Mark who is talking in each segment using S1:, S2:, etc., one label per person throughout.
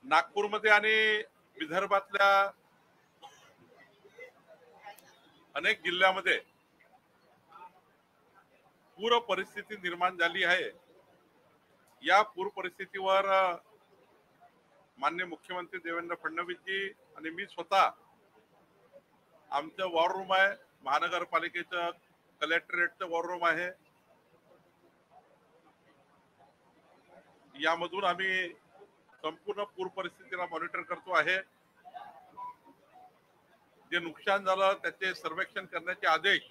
S1: नागपूरमध्ये आणि विदर्भातल्या अनेक जिल्ह्यामध्ये पूर परिस्थिती निर्माण झाली आहे। या पूर परिस्थितीवर माननीय मुख्यमंत्री देवेंद्र फडणवीस जी आणि मी स्वतः आमचं वॉर रूम आहे, महानगरपालिकेचं कलेक्टरेटचं वॉर रूम आहे, यामधून आम्ही संपूर्ण पूर परिस्थितीला मॉनिटर करतो आहे। जे नुकसान झालं त्याचे सर्वेक्षण करण्याचे आदेश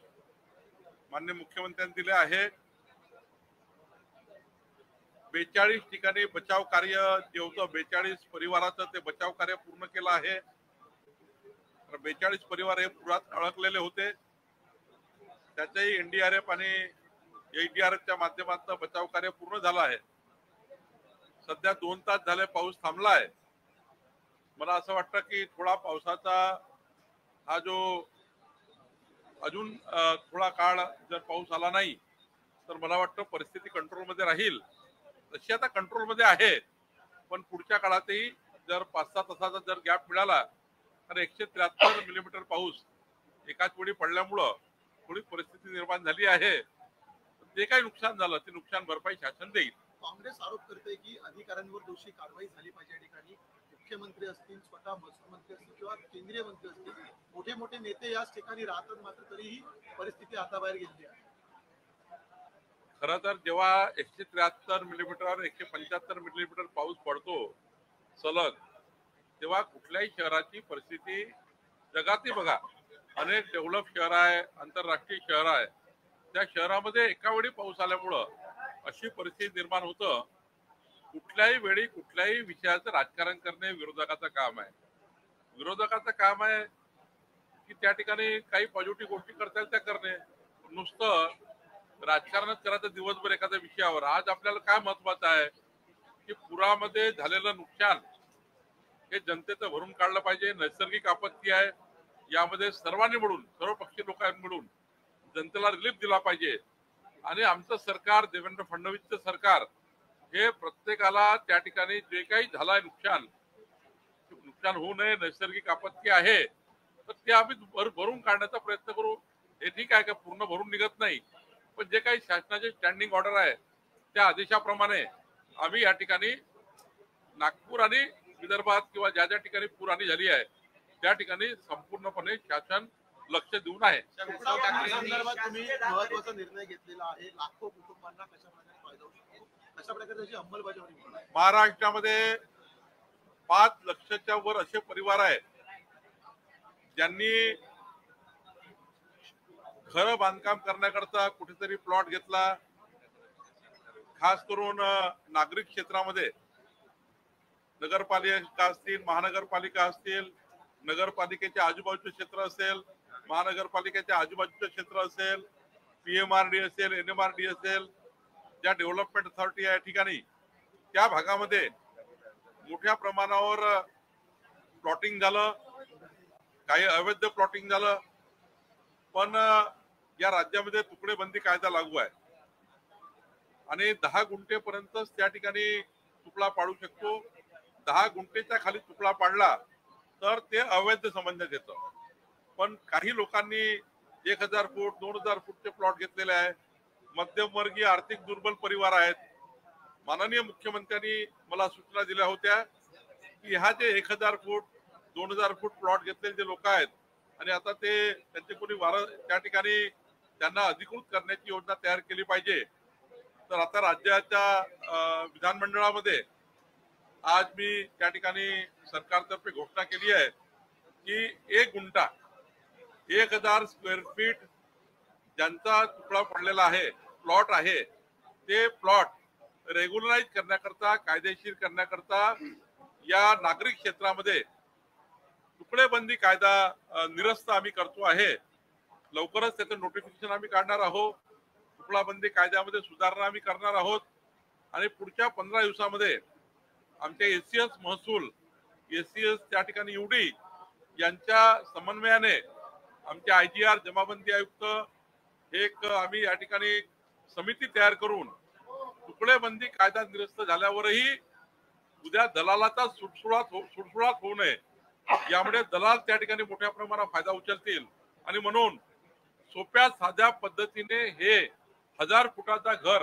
S1: माननीय मुख्यमंत्र्यांनी दिले आहे। 42 ठिकाणी बचाव कार्य जे होतं, 42 परिवाराचं ते बचाव कार्य पूर्ण केलं आहे। 42 परिवार हे पुरात अडकलेले होते, त्याचेही एनडीआरएफ आणि एसडीआरएफच्या माध्यमातून बचाव कार्य पूर्ण झालं आहे। सध्या 2 तास झाले पाऊस थांबला आहे। मला असं वाटतं की थोडा पावसाचा हा जो अजून थोडा काळ जर पाऊस आला नाही तर मला वाटतं परिस्थिती कंट्रोलमध्ये राहील। तशी आता कंट्रोलमध्ये आहे, पण पुढच्या काळातही जर 5-6 तासाचा जर गॅप मिळाला तर 173 मिलीमीटर पाऊस एकाच वेळी पडल्यामुळं थोडी परिस्थिती निर्माण झाली आहे। जे काही नुकसान झालं ते नुकसान भरपाई शासन देईल।
S2: काँग्रेस आरोप करते की अधिकाऱ्यांवर दोषी कारवाई झाली पाहिजे। या ठिकाणी मुख्यमंत्री असतील, स्वतः महसूल मंत्री असतील किंवा केंद्रीय मंत्री असतील, मोठे मोठे नेते याच ठिकाणी राहतात, मात्र तरीही परिस्थिती हाताबाहेर गेली आहे।
S1: खरं तर जेव्हा 173 मिलीमीटर 175 मिलीमीटर पाऊस पडतो सलग, तेव्हा कुठल्याही शहराची परिस्थिती जगातही बघा, अनेक डेव्हलप शहर आहे, आंतरराष्ट्रीय शहर आहे, त्या शहरामध्ये एका वेळी पाऊस आल्यामुळं अशी परिस्थिती निर्माण होतं। कुठल्याही वेळी कुठल्याही विषयाचं राजकारण करणे विरोधकाचं काम आहे। विरोधकाचं काम आहे की त्या ठिकाणी काही पॉझिटिव्ह गोष्टी करता येईल त्या करणे, नुसतं राजकारणच करायचं दिवसभर एखाद्या विषयावर। आज आपल्याला काय महत्वाचं आहे की पुरामध्ये झालेलं नुकसान हे जनतेचं भरून काढलं पाहिजे। नैसर्गिक आपत्ती आहे, यामध्ये सर्वांनी मिळून, सर्व पक्षीय लोकांनी मिळून जनतेला रिलीफ दिला पाहिजे। आणि आमचं सरकार, देवेंद्र फडणवीसचं सरकार हे प्रत्येकाला त्या ठिकाणी जे काही झालंय नुकसान होऊ नये, नैसर्गिक आपत्ती आहे तर ते आम्ही भरून काढण्याचा प्रयत्न करू। हे ठीक आहे का पूर्ण भरून निघत नाही, पण जे काही शासनाचे स्टँडिंग ऑर्डर आहे त्या आदेशाप्रमाणे आम्ही या ठिकाणी नागपूर आणि विदर्भात किंवा ज्या ज्या ठिकाणी पूरहानी झाली आहे त्या ठिकाणी संपूर्णपणे शासन लक्ष देऊन आहे।
S2: संदर्भात तुम्ही महत्त्वाचा निर्णय घेतलेला आहे, लाखो कुटुंबांना कशा प्रकारे फायदा होऊ शकतो, कशा प्रकारे त्याची अंमलबजावणी।
S1: महाराष्ट्रामध्ये 5 लाखाच्या वर असे परिवार आहेत ज्यांनी घर बांधकाम करण्याकरता कुठेतरी प्लॉट घेतला। खास करून नागरिक क्षेत्रामध्ये नगरपालिका असतील, महानगरपालिका असतील, नगरपालिकेच्या आजूबाजूचे क्षेत्र असेल, महानगरपालिकेच्या आजूबाजूचे क्षेत्र असेल, पीएमआरडी असेल, एनएमआरडी असेल, ज्या डेव्हलपमेंट अथॉरिटी या ठिकाणी त्या भागामध्ये मोठ्या प्रमाणावर प्लॉटिंग झालं, काही अवैध प्लॉटिंग झालं। पण या राज्यामध्ये तुकडेबंदी कायदा लागू आहे आणि 10 गुंठेपर्यंतच त्या ठिकाणी तुकडा पाडू शकतो। 10 गुंठेच्या खाली तुकडा पाडला तर ते अवैध समजण्यात येतं। पण काही लोकांनी 1000 फूट 2000 फूटचे प्लॉट घेतलेले आहे। मध्यमवर्गीय आर्थिक दुर्बल परिवार आहेत। माननीय मुख्यमंत्र्यांनी मला सूचना दिल्या होत्या की ह्या जे 1000 फूट 2000 फूट प्लॉट घेतलेले जे लोक आहेत आणि आता ते त्यांचे कोणी त्या ठिकाणी त्यांना अधिकृत करण्याची योजना तयार केली पाहिजे। तर आता राज्याच्या विधानमंडळामध्ये आज मी त्या ठिकाणी सरकारतर्फे घोषणा केली आहे की 1 गुंठा 1000 स्क्वेअर फीट ज्यांचा तुकडा पडलेला आहे, प्लॉट आहे, ते प्लॉट रेग्युलराइज करण्याकरता, कायदेशीर करण्याकरता या नागरिक क्षेत्रामध्ये तुकडेबंदी कायदा निरस्त आम्ही करतो आहे। लवकरच त्याचं नोटिफिकेशन आम्ही काढणार आहोत। तुकडाबंदी कायद्यामध्ये सुधारणा आम्ही करणार आहोत आणि पुढच्या 15 दिवसामध्ये आमच्या एसीएस महसूल, एसीएस त्या ठिकाणी यूडी यांच्या समन्वयाने आमचे आयजीआर, जमाबंदी आयुक्त एक आम्ही या ठिकाणी समिती तयार करून तुकडेबंदी कायदा निरस्त झाल्यावरही उद्या दलालाचा सुटसुळाट होऊ नये, यामुळे दलाल त्या ठिकाणी मोठ्या प्रमाणात फायदा उचलतील. आणि म्हणून सोप्या साध्या पद्धतीने हे 1000 फुटाचा घर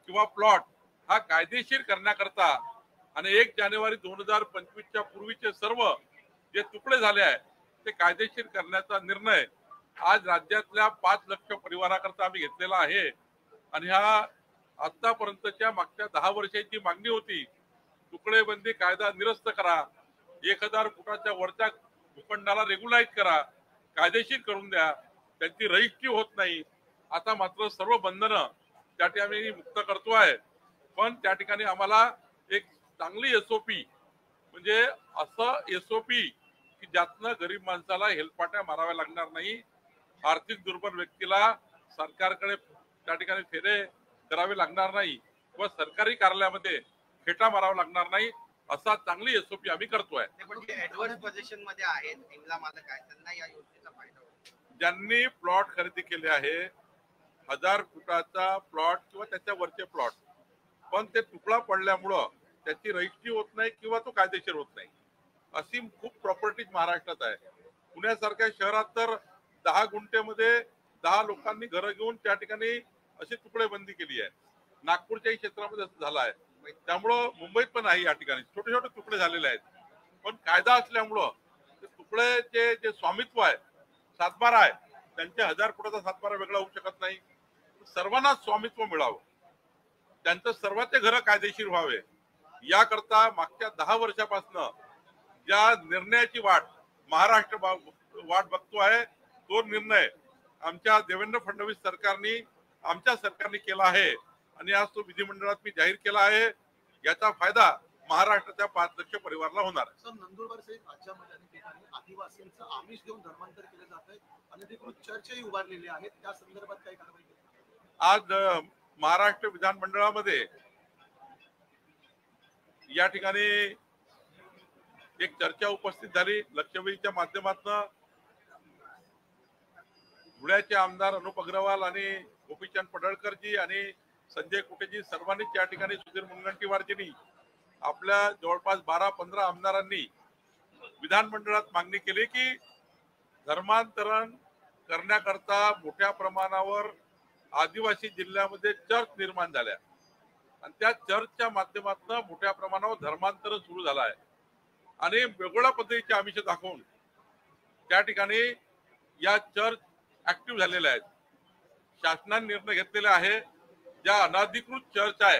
S1: किंवा प्लॉट हा कायदेशीर करण्याकरता आणि 1 जानेवारी 2025च्या पूर्वीचे सर्व जे तुकडे झाले आहे ते कायदेशीर करण्याचा निर्णय आज राज्यातल्या 5 लाख परिवाराकरता आम्ही घेतलेला आहे. आणि ह्या आतापर्यंतच्या मागच्या 10 वर्षांची मागणी होती, तुकडेबंदी कायदा निरस्त करा, 1000 फुटाच्या वरच्या भूखंडाला रेग्युलाइज करा, कायदेशीर करून द्या, त्यांची रजिस्ट्री होत नाही. आता मात्र सर्व बंधनं त्या ठिकाणी आम्ही मुक्त करतोय. पण त्या ठिकाणी आम्हाला एक चांगली एसओपी म्हणजे असं एसओपी की ज्यातनं गरीब माणसाला हेलपाट्या माराव्या लागणार नाही, आर्थिक दुर्बल व्यक्तीला सरकारकडे त्या ठिकाणी फेरे करावे लागणार नाही किंवा सरकारी कार्यालयामध्ये फेटा मारावा लागणार नाही, असा चांगली एसओपी आम्ही करतोय.
S3: ऍडव्हान्स पोझिशन मध्ये आहेत इंगला मालक आहेत, त्यांना या योजनेचा फायदा होईल.
S1: ज्यांनी प्लॉट खरेदी केले आहे 1000 फुटाचा प्लॉट किंवा त्याच्या वरचे प्लॉट, पण ते तुकडा पडल्यामुळं त्याची रजिस्ट्री होत नाही किंवा तो कायदेशीर होत नाही, अशी खूप प्रॉपर्टीज महाराष्ट्रात आहे. पुण्यासारख्या शहरात तर 10 गुंठेमध्ये 10 लोकांनी घरं घेऊन त्या ठिकाणी अशी तुकडे बंदी केली आहे. नागपूरच्याही क्षेत्रामध्ये असं झालं आहे. त्यामुळं मुंबईत पण आहे या ठिकाणी छोटे छोटे तुकडे झालेले आहेत. पण कायदा असल्यामुळं ते तुकडेचे जे स्वामित्व आहे, सातबारा आहे, त्यांच्या 1000 फुटाचा सातबारा वेगळा होऊ शकत नाही. सर्वांना स्वामित्व मिळावं, त्यांचं सर्वांचे घर कायदेशीर व्हावे, याकरता मागच्या 10 वर्षापासून ज्या निर्णयाची वाट महाराष्ट्र वाट बघतो आहे, तो निर्णय आमच्या देवेंद्र फडणवीस सरकारने आमच्या सरकारने केला आहे आणि आज तो विधिमंडळात मी जाहीर केला आहे. याचा फायदा महाराष्ट्राच्या 5 लाख परिवाराला होणार आहे.
S2: सर, नंदुरबार सहित राज्यामध्ये अनेक ठिकाणी आदिवासींचं आमिष देऊन धर्मांतर केलं जात आहे, अनधिकृत चर्चही उभारलेले आहेत, त्या संदर्भात काही कारवाई केली?
S1: आज महाराष्ट्र विधानमंडळामध्ये या ठिकाणी एक चर्चा उपस्थित झाली. लक्षवेधीच्या माध्यमातून धुळ्याचे आमदार अनुप अग्रवाल आणि गोपीचंद पडळकरजी आणि संजय कुटेजी सर्वांनी त्या ठिकाणी सुधीर मुनगंटीवारजींनी आपल्या जवळपास 12-15 आमदारांनी विधानमंडळात मागणी केली की धर्मांतरण करण्याकरता मोठ्या प्रमाणावर आदिवासी जिल्ह्यामध्ये चर्च निर्माण झाल्या आणि त्या चर्चच्या माध्यमातून मोठ्या प्रमाणावर धर्मांतरण सुरू झालं आहे आणि वेगवेगळ्या पद्धतीचे आमिष दाखवून त्या ठिकाणी या चर्च ऍक्टिव्ह झालेल्या आहेत. शासनाने निर्णय घेतलेला आहे, ज्या अनधिकृत चर्च आहे